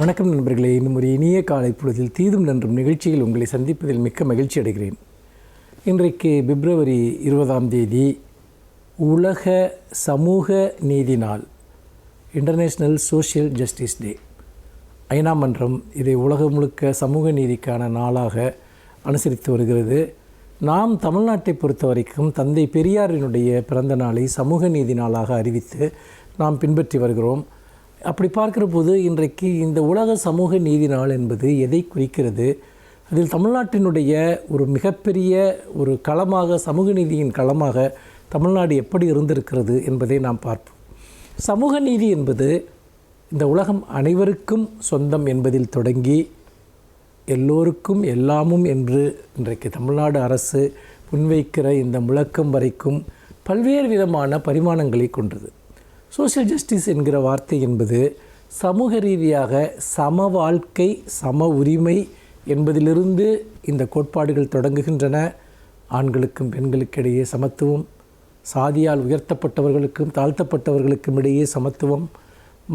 வணக்கம் நண்பர்களே. இன்னும் ஒரு இனிய காலை பொழுதில் தீதும் நன்றும் நிகழ்ச்சியில் உங்களை சந்திப்பதில் மிக்க மகிழ்ச்சி அடைகிறேன். இன்றைக்கு பிப்ரவரி 20 உலக சமூக நீதி நாள், இன்டர்நேஷ்னல் சோஷியல் ஜஸ்டிஸ் டே. ஐநா மன்றம் இதை உலகம் முழுக்க சமூக நீதிக்கான நாளாக அனுசரித்து வருகிறது. நாம் தமிழ்நாட்டை பொறுத்த வரைக்கும் தந்தை பெரியாரினுடைய பிறந்த நாளை சமூக நீதி நாளாக அறிவித்து நாம் பின்பற்றி வருகிறோம். அப்படி பார்க்கிற போது இன்றைக்கு இந்த உலக சமூக நீதி நாள் என்பது எதை குறிக்கிறது? அதில் தமிழ்நாட்டினுடைய ஒரு மிகப்பெரிய ஒரு களமாக, சமூக நீதியின் களமாக தமிழ்நாடு எப்படி இருந்திருக்கிறது என்பதை நாம் பார்ப்போம். சமூக நீதி என்பது இந்த உலகம் அனைவருக்கும் சொந்தம் என்பதில் தொடங்கி எல்லோருக்கும் எல்லாமும் என்று இன்றைக்கு தமிழ்நாடு அரசு முன்வைக்கிற இந்த முழக்கம் வரைக்கும் பல்வேறு விதமான பரிமாணங்களை கொண்டது. சோஷியல் ஜஸ்டிஸ் என்கிற வார்த்தை என்பது சமூக ரீதியாக சம வாழ்க்கை, சம உரிமை என்பதிலிருந்து இந்த கோட்பாடுகள் தொடங்குகின்றன. ஆண்களுக்கும் பெண்களுக்கு இடையே சமத்துவம், சாதியால் உயர்த்தப்பட்டவர்களுக்கும் தாழ்த்தப்பட்டவர்களுக்கும் இடையே சமத்துவம்,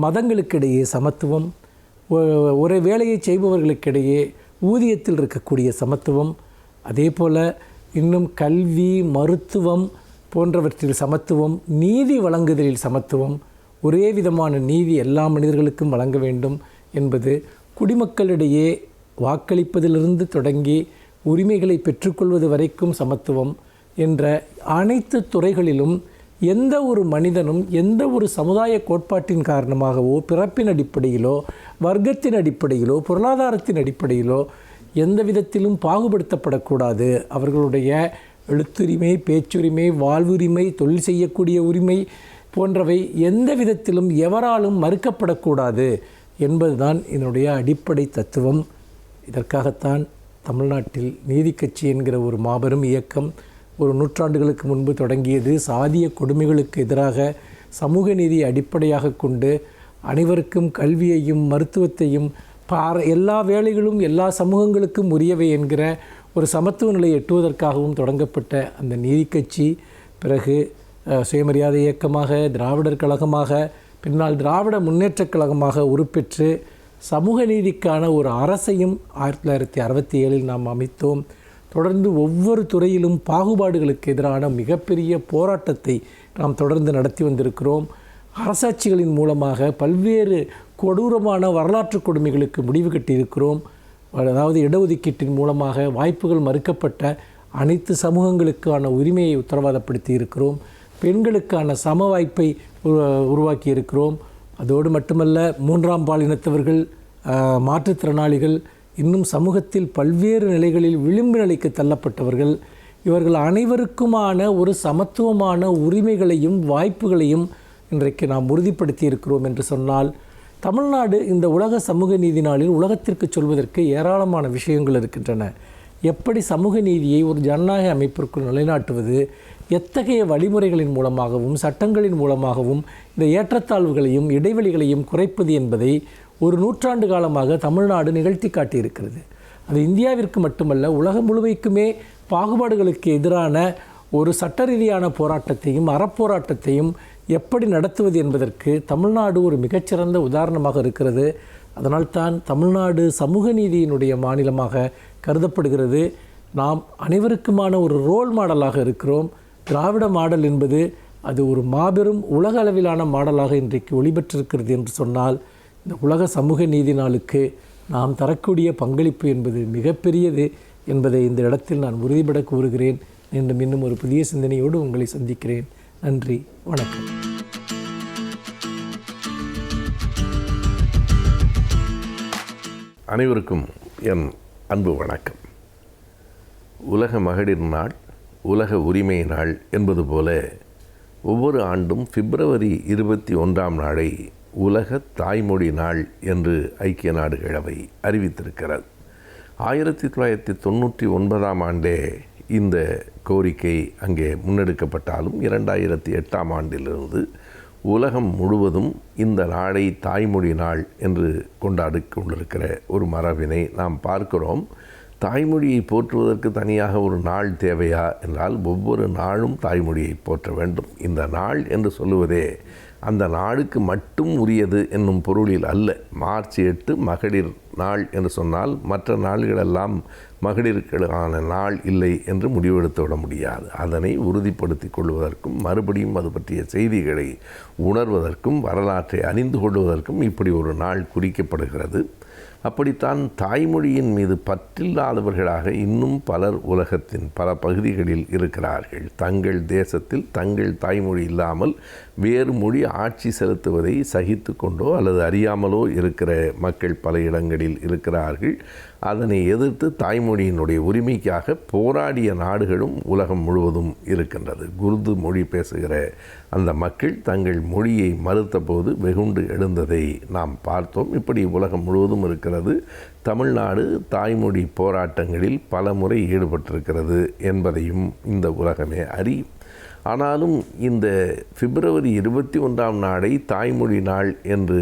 மதங்களுக்கிடையே சமத்துவம், ஒரே வேலையை செய்பவர்களுக்கிடையே ஊதியத்தில் இருக்கக்கூடிய சமத்துவம், அதே போல் இன்னும் கல்வி, மருத்துவம் போன்றவற்றில் சமத்துவம், நீதி வழங்குதலில் சமத்துவம், ஒரே விதமான நீதி எல்லா மனிதர்களுக்கும் வழங்க வேண்டும் என்பது, குடிமக்களிடையே வாக்களிப்பதிலிருந்து தொடங்கி உரிமைகளை பெற்றுக்கொள்வது வரைக்கும் சமத்துவம் என்ற அனைத்து துறைகளிலும் எந்த ஒரு மனிதனும் எந்த ஒரு சமுதாய கோட்பாட்டின் காரணமாகவோ, பிறப்பின் அடிப்படையிலோ, வர்க்கத்தின் அடிப்படையிலோ, பொருளாதாரத்தின் அடிப்படையிலோ எந்த விதத்திலும் பாகுபடுத்தப்படக்கூடாது. அவர்களுடைய எழுத்துரிமை, பேச்சுரிமை, வாழ்வுரிமை, தொழில் செய்யக்கூடிய உரிமை போன்றவை எந்த விதத்திலும் எவராலும் மறுக்கப்படக்கூடாது என்பதுதான் இதனுடைய அடிப்படை தத்துவம். இதற்காகத்தான் தமிழ்நாட்டில் நீதி கட்சி என்கிற ஒரு மாபெரும் இயக்கம் ஒரு நூற்றாண்டுகளுக்கு முன்பு தொடங்கியது. சாதிய கொடுமைகளுக்கு எதிராக சமூக நீதியை அடிப்படையாக கொண்டு அனைவருக்கும் கல்வியையும் மருத்துவத்தையும் எல்லா வேலைகளும் எல்லா சமூகங்களுக்கும் உரியவை என்கிற ஒரு சமத்துவ நிலையை எட்டுவதற்காகவும் தொடங்கப்பட்ட அந்த நீதி கட்சி பிறகு சுயமரியாதை இயக்கமாக, திராவிடர் கழகமாக, பின்னால் திராவிட முன்னேற்றக் கழகமாக உருப்பெற்று சமூக நீதிக்கான ஒரு அரசையும் 1967 நாம் அமைத்தோம். தொடர்ந்து ஒவ்வொரு துறையிலும் பாகுபாடுகளுக்கு எதிரான மிகப்பெரிய போராட்டத்தை நாம் தொடர்ந்து நடத்தி வந்திருக்கிறோம். அரசாட்சிகளின் மூலமாக பல்வேறு கொடூரமான வரலாற்று கொடுமைகளுக்கு முடிவு கட்டியிருக்கிறோம். அதாவது இடஒதுக்கீட்டின் மூலமாக வாய்ப்புகள் மறுக்கப்பட்ட அனைத்து சமூகங்களுக்கான உரிமையை உத்தரவாதப்படுத்தி இருக்கிறோம். பெண்களுக்கான சம வாய்ப்பை உருவாக்கி இருக்கிறோம். அதோடு மட்டுமல்ல, மூன்றாம் பாலினத்தவர்கள், மாற்றுத்திறனாளிகள், இன்னும் சமூகத்தில் பல்வேறு நிலைகளில் விளிம்பு நிலைக்கு தள்ளப்பட்டவர்கள், இவர்கள் அனைவருக்குமான ஒரு சமத்துவமான உரிமைகளையும் வாய்ப்புகளையும் இன்றைக்கு நாம் உறுதிப்படுத்தி இருக்கிறோம் என்று சொன்னால், தமிழ்நாடு இந்த உலக சமூக நீதி நாளில் உலகத்திற்கு சொல்வதற்கு ஏராளமான விஷயங்கள் இருக்கின்றன. எப்படி சமூக நீதியை ஒரு ஜனநாயக அமைப்பிற்குள் நிலைநாட்டுவது, எத்தகைய வழிமுறைகளின் மூலமாகவும் சட்டங்களின் மூலமாகவும் இந்த ஏற்றத்தாழ்வுகளையும் இடைவெளிகளையும் குறைப்பது என்பதை ஒரு நூற்றாண்டு காலமாக தமிழ்நாடு நிகழ்த்தி காட்டியிருக்கிறது. அது இந்தியாவிற்கு மட்டுமல்ல, உலகம் முழுமைக்குமே பாகுபாடுகளுக்கு எதிரான ஒரு சட்ட ரீதியான போராட்டத்தையும் அறப்போராட்டத்தையும் எப்படி நடத்துவது என்பதற்கு தமிழ்நாடு ஒரு மிகச்சிறந்த உதாரணமாக இருக்கிறது. அதனால்தான் தமிழ்நாடு சமூக நீதியினுடைய மாநிலமாக கருதப்படுகிறது. நாம் அனைவருக்குமான ஒரு ரோல் மாடலாக இருக்கிறோம். திராவிட மாடல் என்பது அது ஒரு மாபெரும் உலக அளவிலான மாடலாக இன்றைக்கு ஒளிபெற்றிருக்கிறது என்று சொன்னால், இந்த உலக சமூக நீதி நாளுக்கு நாம் தரக்கூடிய பங்களிப்பு என்பது மிகப்பெரியது என்பதை இந்த இடத்தில் நான் உறுதிபட கூறுகிறேன். இன்னும் ஒரு புதிய சிந்தனையோடு உங்களை சந்திக்கிறேன். நன்றி, வணக்கம். அனைவருக்கும் என் அன்பு வணக்கம். உலக மகளிர் நாள், உலக உரிமை நாள் என்பது போல ஒவ்வொரு ஆண்டும் பிப்ரவரி 21 நாளை உலக தாய்மொழி நாள் என்று ஐக்கிய நாடுகள் அவை அறிவித்திருக்கிறது. 1999 ஆண்டே இந்த கோரிக்கை அங்கே முன்னெடுக்கப்பட்டாலும் 2008 ஆண்டிலிருந்து உலகம் முழுவதும் இந்த நாளை தாய்மொழி நாள் என்று கொண்டாடி கொண்டிருக்கிற ஒரு மரபினை நாம் பார்க்கிறோம். தாய்மொழியை போற்றுவதற்கு தனியாக ஒரு நாள் தேவையா என்றால், ஒவ்வொரு நாளும் தாய்மொழியை போற்ற வேண்டும். இந்த நாள் என்று சொல்லுவதே அந்த நாளுக்கு மட்டும் உரியது என்னும் பொருளில் அல்ல. மார்ச் 8 மகளிர் நாள் என்று சொன்னால் மற்ற நாள்களெல்லாம் மகளிருக்கான நாள் இல்லை என்று முடிவெடுத்து விட முடியாது. அதனை உறுதிப்படுத்தி கொள்வதற்கும் மறுபடியும் அது பற்றிய செய்திகளை உணர்வதற்கும் வரலாற்றை அறிந்து கொள்வதற்கும் இப்படி ஒரு நாள் குறிக்கப்படுகிறது. அப்படித்தான் தாய்மொழியின் மீது பற்றில்லாதவர்களாக இன்னும் பலர் உலகத்தின் பல பகுதிகளில் இருக்கிறார்கள். தங்கள் தேசத்தில் தங்கள் தாய்மொழி இல்லாமல் வேறு மொழி ஆட்சி செலுத்துவதை சகித்து கொண்டோ அல்லது அறியாமலோ இருக்கிற மக்கள் பல இடங்களில் இருக்கிறார்கள். அதனை எதிர்த்து தாய்மொழியினுடைய உரிமைக்காக போராடிய நாடுகளும் உலகம் முழுவதும் இருக்கின்றது. குர்து மொழி பேசுகிற அந்த மக்கள் தங்கள் மொழியை மறுத்த போது வெகுண்டு எழுந்ததை நாம் பார்த்தோம். இப்படி உலகம் முழுவதும் இருக்கிறது. தமிழ்நாடு தாய்மொழி போராட்டங்களில் பல முறை ஈடுபட்டிருக்கிறது என்பதையும் இந்த உலகமே அறியும். ஆனாலும் இந்த பிப்ரவரி 21ஆம் நாளை தாய்மொழி நாள் என்று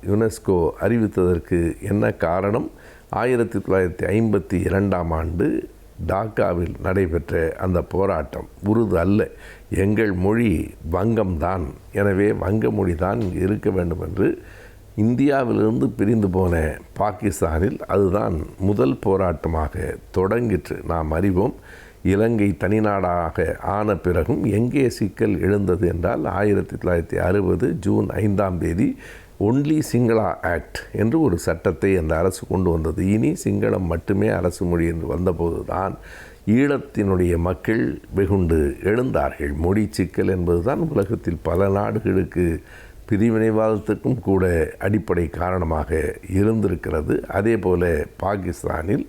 யுனெஸ்கோ அறிவித்ததற்கு என்ன காரணம்? 1952ஆம் ஆண்டு டாக்காவில் நடைபெற்ற அந்த போராட்டம். உருது அல்ல, எங்கள் மொழி வங்கம்தான், எனவே வங்க மொழி தான் இருக்க வேண்டும் என்று இந்தியாவிலிருந்து பிரிந்து போன பாகிஸ்தானில் அதுதான் முதல் போராட்டமாக தொடங்கிற்று. நாம் அறிவோம். இலங்கை தனிநாடாக ஆன பிறகும் எங்கே சிக்கல் எழுந்தது என்றால் 1960 ஜூன் 5ஆம் தேதி ஒன்லி சிங்களா ஆக்ட் என்று ஒரு சட்டத்தை அந்த அரசு கொண்டு வந்தது. இனி சிங்களம் மட்டுமே அரசு மொழி என்று வந்தபோது தான் ஈழத்தினுடைய மக்கள் வெகுண்டு எழுந்தார்கள். மொழி சிக்கல் என்பதுதான் உலகத்தில் பல நாடுகளுக்கு பிரிவினைவாதத்துக்கும் கூட அடிப்படை காரணமாக இருந்திருக்கிறது. அதே போல பாகிஸ்தானில்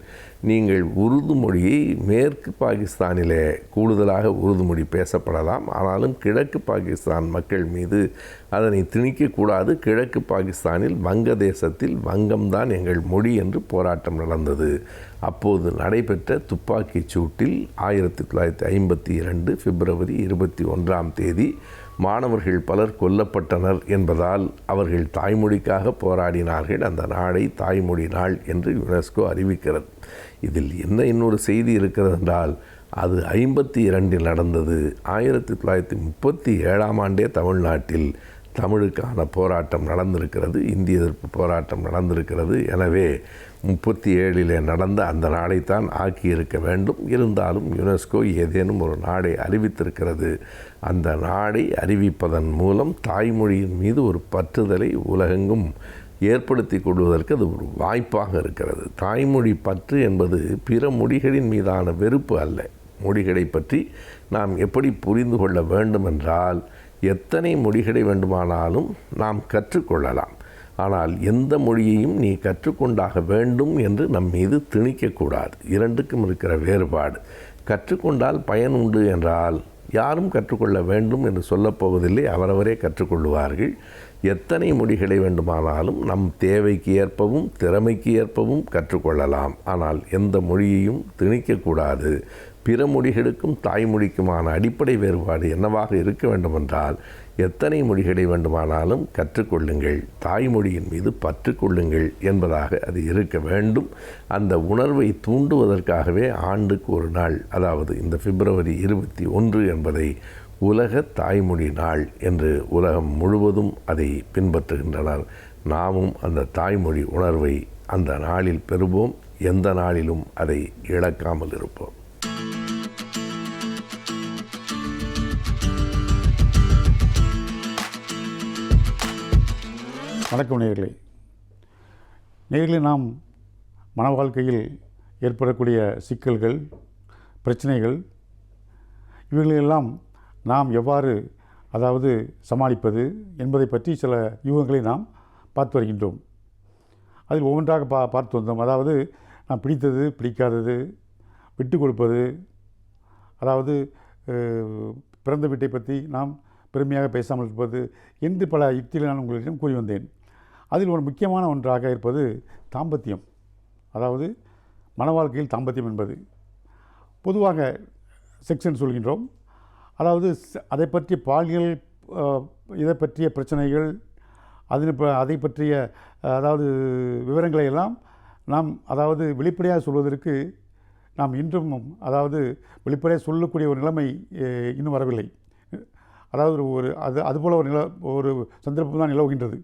நீங்கள் உருது மொழியை மேற்கு பாகிஸ்தானிலே கூடுதலாக உருது மொழி பேசப்படலாம், ஆனாலும் கிழக்கு பாகிஸ்தான் மக்கள் மீது அதனை திணிக்கக்கூடாது. கிழக்கு பாகிஸ்தானில் வங்கதேசத்தில் வங்கம்தான் எங்கள் மொழி என்று போராட்டம் நடந்தது. அப்போது நடைபெற்ற துப்பாக்கிச் சூட்டில் 1952 பிப்ரவரி 21ஆம் தேதி மாணவர்கள் பலர் கொல்லப்பட்டனர் என்பதால் அவர்கள் தாய்மொழிக்காக போராடினார்கள். அந்த நாளை தாய்மொழி நாள் என்று யுனெஸ்கோ அறிவிக்கிறது. இதில் என்ன இன்னொரு செய்தி இருக்கிறது என்றால், அது 52இல் நடந்தது. 1937ஆம் ஆண்டே தமிழ்நாட்டில் தமிழுக்கான போராட்டம் நடந்திருக்கிறது, இந்திய எதிர்ப்பு போராட்டம் நடந்திருக்கிறது. எனவே 37இலே நடந்த அந்த நாளைத்தான் ஆக்கியிருக்க வேண்டும். இருந்தாலும் யுனெஸ்கோ ஏதேனும் ஒரு நாடை அறிவித்திருக்கிறது. அந்த நாடை அறிவிப்பதன் மூலம் தாய்மொழியின் மீது ஒரு பற்றுதலை உலகெங்கும் ஏற்படுத்தி கொள்வதற்கு அது ஒரு வாய்ப்பாக இருக்கிறது. தாய்மொழி பற்று என்பது பிற மொழிகளின் மீதான வெறுப்பு அல்ல. மொழிகளை பற்றி நாம் எப்படி புரிந்து கொள்ள வேண்டும் என்றால், எத்தனை மொழிகளை வேண்டுமானாலும் நாம் கற்றுக்கொள்ளலாம். ஆனால் எந்த மொழியையும் நீ கற்றுக்கொண்டாக வேண்டும் என்று நம் மீது திணிக்கக்கூடாது. இரண்டுக்கும் இருக்கிற வேறுபாடு. கற்றுக்கொண்டால் பயன் உண்டு என்றால் யாரும் கற்றுக்கொள்ள வேண்டும் என்று சொல்லப்போவதில்லை, அவரவரே கற்றுக்கொள்வார்கள். எத்தனை மொழிகளை வேண்டுமானாலும் நம் தேவைக்கு ஏற்பவும் திறமைக்கு ஏற்பவும் கற்றுக்கொள்ளலாம். ஆனால் எந்த மொழியையும் திணிக்கக்கூடாது. பிற மொழிகளுக்கும் தாய்மொழிக்குமான அடிப்படை வேறுபாடு என்னவாக இருக்க வேண்டுமென்றால், எத்தனை மொழிகளை வேண்டுமானாலும் கற்றுக்கொள்ளுங்கள், தாய்மொழியின் மீது பற்று கொள்ளுங்கள் என்பதாக அது இருக்க வேண்டும். அந்த உணர்வை தூண்டுவதற்காகவே ஆண்டுக்கு ஒரு நாள், அதாவது இந்த பிப்ரவரி 21 என்பதை உலக தாய்மொழி நாள் என்று உலகம் முழுவதும் அதை பின்பற்றுகின்றனர். நாமும் அந்த தாய்மொழி உணர்வை அந்த நாளில் பெறுவோம். எந்த நாளிலும் அதை இழக்காமல் இருப்போம். வணக்கம் நேயர்களே. நாம் மன வாழ்க்கையில் ஏற்படக்கூடிய சிக்கல்கள், பிரச்சனைகள், இவைகளெல்லாம் நாம் எவ்வாறு சமாளிப்பது என்பதை பற்றி சில யூகங்களை நாம் பார்த்து வருகின்றோம். அதில் ஒவ்வொன்றாக பார்த்து வந்தோம். அதாவது நாம் பிடித்தது, பிடிக்காதது, விட்டு கொடுப்பது, பிறந்த வீட்டை பற்றி நாம் பெருமையாக பேசாமல் இருப்பது என்று பல யுக்திகளை நான் உங்களிடம் கூறி வந்தேன். அதில் ஒரு முக்கியமான ஒன்றாக இருப்பது தாம்பத்தியம். மன வாழ்க்கையில் தாம்பத்தியம் என்பது பொதுவாக செக்ஷன் சொல்கின்றோம். அதை பற்றிய பாலியல், இதை பற்றிய பிரச்சனைகள், அதை பற்றிய விவரங்களை எல்லாம் நாம் வெளிப்படையாக சொல்வதற்கு நாம் இன்றும் வெளிப்படையாக சொல்லக்கூடிய ஒரு நிலைமை இன்னும் வரவில்லை. அதாவது அதுபோல் ஒரு சந்தர்ப்பம் தான் நிலவுகின்றது.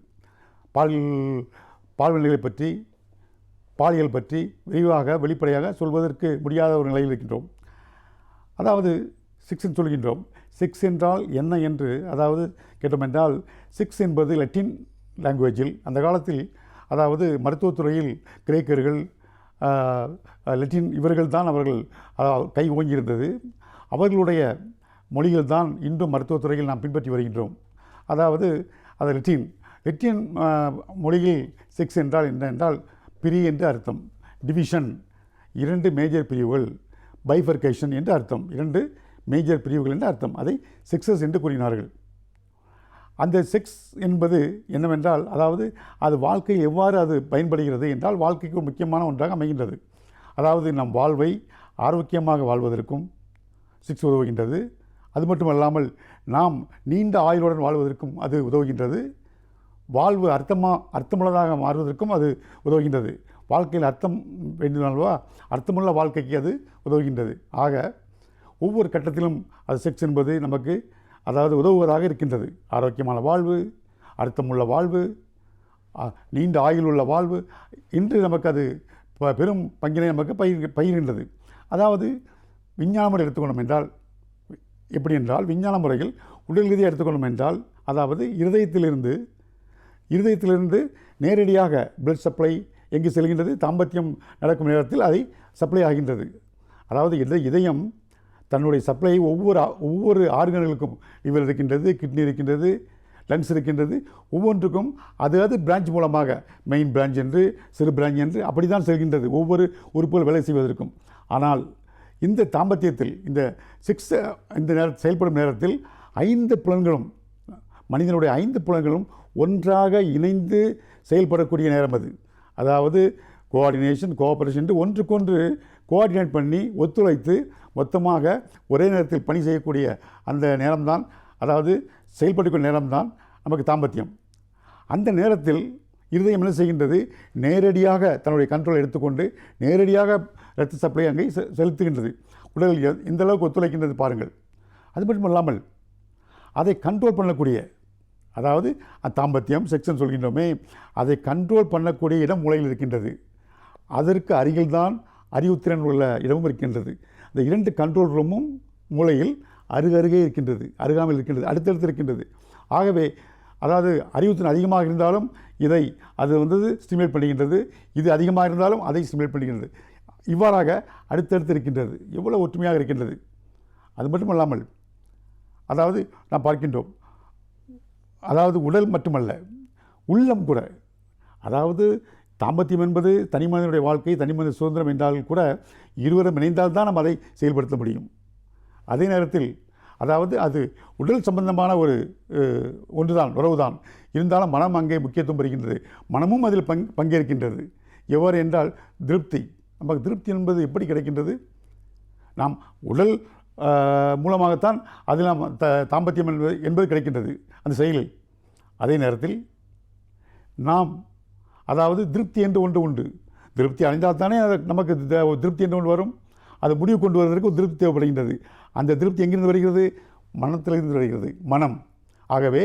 பால்நிலைகளை பற்றி, பாலியல் பற்றி விரிவாக வெளிப்படையாக சொல்வதற்கு முடியாத ஒரு நிலையில் இருக்கின்றோம். அதாவது செக்ஸ் சொல்கின்றோம். செக்ஸ் என்றால் என்ன என்று அதாவது கேட்டோம் என்றால், செக்ஸ் என்பது லத்தீன் லாங்குவேஜில் அந்த காலத்தில், அதாவது மருத்துவத்துறையில் கிரேக்கர்கள், லத்தீன் இவர்கள் தான் அவர்கள் கை ஓங்கியிருந்தது. அவர்களுடைய மொழிகள் தான் இன்றும் மருத்துவத்துறையில் நாம் பின்பற்றி வருகின்றோம். அதாவது அது லத்தீன் மொழியில் செக்ஸ் என்றால் என்ன என்றால், பிரி என்று அர்த்தம், டிவிஷன் 2 மேஜர் பிரிவுகள், பைஃபர்கேஷன் என்று அர்த்தம், 2 மேஜர் பிரிவுகள் என்று அர்த்தம். அதை செக்ஸஸ் என்று கூறினார்கள். அந்த செக்ஸ் என்பது என்னவென்றால், அதாவது அது வாழ்க்கையில் எவ்வாறு அது பயன்படுகிறது என்றால், வாழ்க்கைக்கு ஒரு முக்கியமான ஒன்றாக அமைகின்றது. அதாவது நம் வாழ்வை ஆரோக்கியமாக வாழ்வதற்கும் செக்ஸ் உதவுகின்றது. அது மட்டுமல்லாமல் நாம் நீண்ட ஆயுளுடன் வாழ்வதற்கும் அது உதவுகின்றது. வாழ்வு அர்த்தமுள்ளதாக மாறுவதற்கும் அது உதவுகின்றது. வாழ்க்கையில் அர்த்தம் வேண்டுமானவா, அர்த்தமுள்ள வாழ்க்கைக்கு அது உதவுகின்றது. ஆக ஒவ்வொரு கட்டத்திலும் அது செக்ஸ் என்பது நமக்கு அதாவது உதவுவதாக இருக்கின்றது. ஆரோக்கியமான வாழ்வு, அர்த்தமுள்ள வாழ்வு, நீண்ட ஆயுள் உள்ள வாழ்வு இன்று நமக்கு அது பெரும் பங்கினை நமக்கு பகிர்கின்றது. அதாவது விஞ்ஞான முறை எடுத்துக்கொண்டோம் என்றால் எப்படி என்றால், விஞ்ஞான முறையில் உடல் ரீதியாக எடுத்துக்கொண்டோம் என்றால், அதாவது இருதயத்திலிருந்து நேரடியாக பிளட் சப்ளை எங்கு செல்கின்றது, தாம்பத்தியம் நடக்கும் நேரத்தில் அதை சப்ளை ஆகின்றது. அதாவது இதயம் தன்னுடைய சப்ளையை ஒவ்வொரு ஆர்கன்களுக்கும், லிவர் இருக்கின்றது, கிட்னி இருக்கின்றது, லங்ஸ் இருக்கின்றது, ஒவ்வொன்றுக்கும் அது பிரான்ச் மூலமாக மெயின் பிரான்ச் என்று, சிறு பிரான்ச் என்று அப்படி தான் செல்கின்றது ஒவ்வொரு உறுப்புகள் வேலை செய்வதற்கும். ஆனால் இந்த தாம்பத்தியத்தில், இந்த செக்ஸ் இந்த செயல்படும் நேரத்தில் 5 புலன்களும், மனிதனுடைய 5 புலன்களும் ஒன்றாக இணைந்து செயல்படக்கூடிய நேரம் அது. அதாவது கோஆர்டினேஷன், கோஆபரேஷன் என்று ஒன்றுக்கொன்று கோஆர்டினேட் பண்ணி ஒத்துழைத்து மொத்தமாக ஒரே நேரத்தில் பணி செய்யக்கூடிய அந்த நேரம்தான், அதாவது செயல்படக்கூடிய நேரம்தான் நமக்கு தாம்பத்தியம். அந்த நேரத்தில் இருதயம் என்ன செய்கின்றது, நேரடியாக தன்னுடைய கண்ட்ரோல் எடுத்துக்கொண்டு நேரடியாக இரத்த சப்ளை அங்கே செலுத்துகின்றது. உடல் இந்த அளவுக்கு ஒத்துழைக்கின்றது பாருங்கள். அது மட்டும் இல்லாமல் அதை கண்ட்ரோல் பண்ணக்கூடிய, அதாவது தாம்பத்தியம் செக்ஸ்ன்னு சொல்கின்றோமே, அதை கண்ட்ரோல் பண்ணக்கூடிய இடம் மூளையில் இருக்கின்றது. அதற்கு அருகில்தான் அறிவுத்திறன் உள்ள இடமும் இருக்கின்றது. இந்த 2 கண்ட்ரோல் ரூமும் மூளையில் அருகருகே இருக்கின்றது, அருகாமையில் இருக்கின்றது, அடுத்தடுத்து இருக்கின்றது. ஆகவே அதாவது அறிவுத்திறன் அதிகமாக இருந்தாலும் அது ஸ்டிமுலேட் பண்ணுகின்றது, இது அதிகமாக இருந்தாலும் அதை ஸ்டிமுலேட் பண்ணுகின்றது. இவ்வாறாக அடுத்தடுத்து இருக்கின்றது. எவ்வளோ ஒற்றுமையாக இருக்கின்றது. அது மட்டுமல்லாமல் அதாவது நாம் பார்க்கின்றோம், அதாவது உடல் மட்டுமல்ல, உள்ளம் கூட, அதாவது தாம்பத்தியம் என்பது தனி மனிதனுடைய வாழ்க்கை, தனி மனித சுதந்திரம் என்றால் கூட இருவரும் இணைந்தால் தான் நாம் அதை செயல்படுத்த முடியும். அதே நேரத்தில் அதாவது அது உடல் சம்பந்தமான ஒன்றுதான், உறவுதான். இருந்தாலும் மனம் அங்கே முக்கியத்துவம் பெறுகின்றது. மனமும் அதில் பங்கேற்கின்றது. எவ்வாறு என்றால் திருப்தி. நமக்கு திருப்தி என்பது எப்படி கிடைக்கின்றது? நாம் உடல் மூலமாகத்தான் அதில் நாம் தாம்பத்தியம் என்பது கிடைக்கின்றது அந்த செயலில். அதே நேரத்தில் நாம் அதாவது திருப்தி என்று ஒன்று உண்டு. திருப்தி அடைந்தால் தானே நமக்கு திருப்தி என்று ஒன்று வரும். அதை முடிவு கொண்டு வருவதற்கு ஒரு திருப்தி தேவைப்படுகின்றது. அந்த திருப்தி எங்கிருந்து வருகிறது? மனத்திலிருந்து வருகிறது, மனம். ஆகவே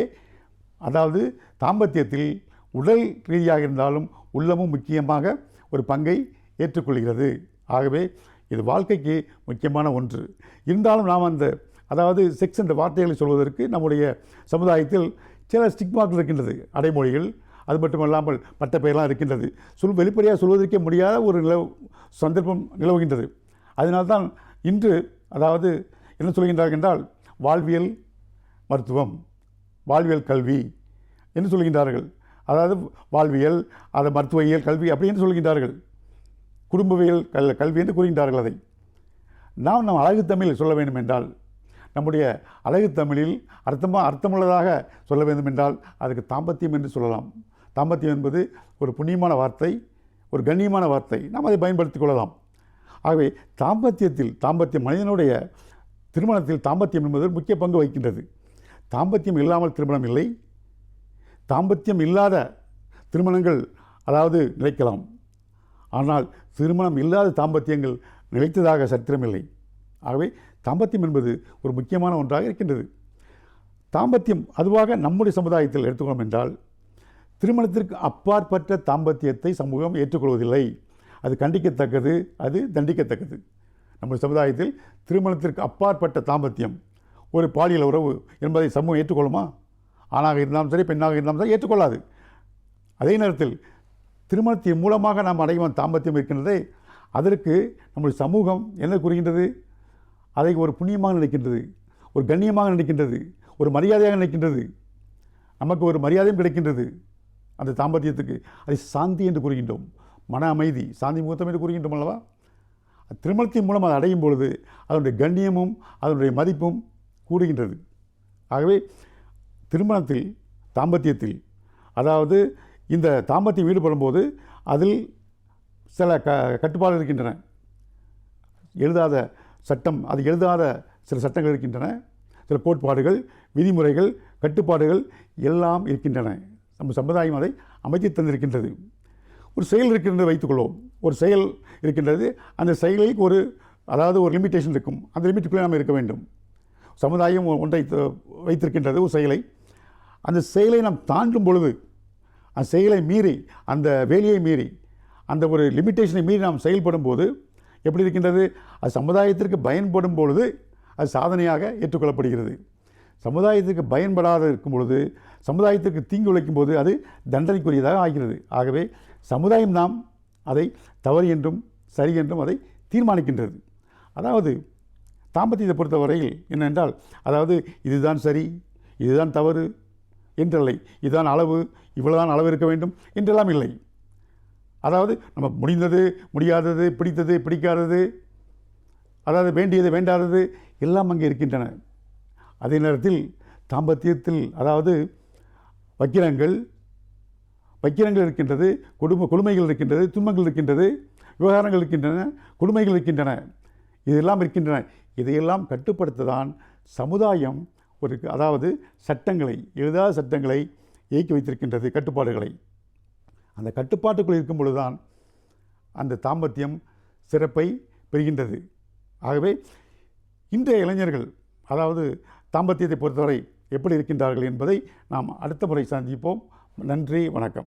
அதாவது தாம்பத்தியத்தில் உடல் ரீதியாக இருந்தாலும் உள்ளமும் முக்கியமாக ஒரு பங்கை ஏற்றுக்கொள்கிறது. ஆகவே இது வாழ்க்கைக்கு முக்கியமான ஒன்று. இருந்தாலும் நாம் அதாவது செக்ஸ் என்ற வார்த்தைகளை சொல்வதற்கு நம்முடைய சமுதாயத்தில் சில ஸ்டிக்மாக்கள் இருக்கின்றது, அடைமொழிகள். அது மட்டுமல்லாமல் பட்ட பெயரெல்லாம் இருக்கின்றது. வெளிப்படையாக சொல்வதற்கே முடியாத ஒரு சந்தர்ப்பம் நிலவுகின்றது. அதனால்தான் இன்று அதாவது என்ன சொல்கின்றார்கள் என்றால், வாழ்வியல் மருத்துவம், வாழ்வியல் கல்வி என்று சொல்கின்றார்கள். அதாவது வாழ்வியல், அது மருத்துவவியல் கல்வி அப்படி என்று சொல்கின்றார்கள். குடும்பவியல் கல்வி என்று கூறுகின்றார்கள். அதை நாம் அழகு தமிழில் சொல்ல வேண்டும் என்றால், நம்முடைய அழகு தமிழில் அர்த்தமுள்ளதாக சொல்ல வேண்டும் என்றால் அதுக்கு தாம்பத்தியம் என்று சொல்லலாம். தாம்பத்தியம் என்பது ஒரு புண்ணியமான வார்த்தை, ஒரு கண்ணியமான வார்த்தை. நாம் அதை பயன்படுத்திக் கொள்ளலாம். ஆகவே தாம்பத்தியம் மனிதனுடைய திருமணத்தில் தாம்பத்தியம் என்பது முக்கிய பங்கு வகிக்கின்றது. தாம்பத்தியம் இல்லாமல் திருமணம் இல்லை. தாம்பத்தியம் இல்லாத திருமணங்கள் அதாவது நிலைக்கலாம். ஆனால் திருமணம் இல்லாத தாம்பத்தியங்கள் நிலைத்ததாக சரித்திரமில்லை. ஆகவே தாம்பத்தியம் என்பது ஒரு முக்கியமான ஒன்றாக இருக்கின்றது. தாம்பத்தியம் அதுவாக நம்முடைய சமுதாயத்தில் எடுத்துக்கொள்ளும் என்றால் திருமணத்திற்கு அப்பாற்பட்ட தாம்பத்தியத்தை சமூகம் ஏற்றுக்கொள்வதில்லை. அது கண்டிக்கத்தக்கது, அது தண்டிக்கத்தக்கது. நம்முடைய சமுதாயத்தில் திருமணத்திற்கு அப்பாற்பட்ட தாம்பத்தியம் ஒரு பாலியல் உறவு என்பதை சமூகம் ஏற்றுக்கொள்ளுமா? ஆணாக இருந்தாலும் சரி, பெண்ணாக இருந்தாலும் சரி ஏற்றுக்கொள்ளாது. அதே நேரத்தில் திருமணத்தின் மூலமாக நாம் அடையும் தாம்பத்தியம் இருக்கின்றதே, அதற்கு நம்முடைய சமூகம் என்ன கூறுகின்றது? அதை ஒரு புண்ணியமாக நினைக்கின்றது, ஒரு கண்ணியமாக நினைக்கின்றது, ஒரு மரியாதையாக நினைக்கின்றது. நமக்கு ஒரு மரியாதையும் கிடைக்கின்றது அந்த தாம்பத்தியத்துக்கு. அதை சாந்தி என்று கூறுகின்றோம், மன அமைதி, சாந்தி முகூர்த்தம் என்று கூறுகின்றோம் அல்லவா? திருமணத்தின் மூலம் அதை அடையும் பொழுது அதனுடைய கண்ணியமும் அதனுடைய மதிப்பும் கூடுகின்றது. ஆகவே திருமணத்தில், தாம்பத்தியத்தில், அதாவது இந்த தாம்பத்தியம் ஈடுபடும் போது அதில் சில கட்டுப்பாடுகள் இருக்கின்றன. எழுதாத சட்டம், அது எழுதாத சில சட்டங்கள் இருக்கின்றன, சில கோட்பாடுகள், விதிமுறைகள், கட்டுப்பாடுகள் எல்லாம் இருக்கின்றன. நம்ம சமுதாயம் அதை அமைத்து தந்திருக்கின்றது. ஒரு செயல் இருக்கின்றது வைத்துக்கொள்வோம். ஒரு செயல் இருக்கின்றது, அந்த செயலுக்கு ஒரு லிமிட்டேஷன் இருக்கும். அந்த லிமிட்டுக்குள்ளே நாம் இருக்க வேண்டும். சமுதாயம் ஒன்றை வைத்திருக்கின்றது, ஒரு செயலை. அந்த செயலை நாம் தாண்டும் பொழுது, அந்த செயலை மீறி, அந்த வேலையை மீறி, அந்த ஒரு லிமிட்டேஷனை மீறி நாம் செயல்படும் போது எப்படி இருக்கின்றது? அது சமுதாயத்திற்கு பயன்படும் பொழுது அது சாதனையாக ஏற்றுக்கொள்ளப்படுகிறது. சமுதாயத்திற்கு பயன்படாத இருக்கும் பொழுது, சமுதாயத்திற்கு தீங்கு விளைக்கும் போது அது தண்டனைக்குரியதாக ஆகிறது. ஆகவே சமுதாயம் நாம் அதை தவறு என்றும் சரி என்றும் அதை தீர்மானிக்கின்றது. அதாவது தாம்பத்தியத்தை பொறுத்தவரையில் என்னென்றால், அதாவது இதுதான் சரி, இதுதான் தவறு என்றில்லை, இதுதான் அளவு, இவ்வளவுதான் அளவு இருக்க வேண்டும் என்றெல்லாம் இல்லை. அதாவது நம்ம முடிந்தது, முடியாதது, பிடித்தது, பிடிக்காதது, அதாவது வேண்டியது, வேண்டாதது எல்லாம் அங்கே இருக்கின்றன. அதே நேரத்தில் தாம்பத்தியத்தில் அதாவது வக்கிரங்கள் இருக்கின்றது, கொடுமைகள் இருக்கின்றது, துன்பங்கள் இருக்கின்றது, விவகாரங்கள் இருக்கின்றன, கொடுமைகள் இருக்கின்றன, இதெல்லாம் இருக்கின்றன. இதையெல்லாம் கட்டுப்படுத்ததான் சமுதாயம் அதாவது சட்டங்களை, எழுதாத சட்டங்களை இயக்கி வைத்திருக்கின்றது, கட்டுப்பாடுகளை. அந்த கட்டுப்பாட்டுக்குள் இருக்கும் பொழுதுதான் அந்த தாம்பத்தியம் சிறப்பை பெறுகின்றது. ஆகவே இன்றைய இளைஞர்கள் அதாவது தாம்பத்தியத்தை பொறுத்தவரை எப்படி இருக்கின்றார்கள் என்பதை நாம் அடுத்த முறை சந்திப்போம். நன்றி, வணக்கம்.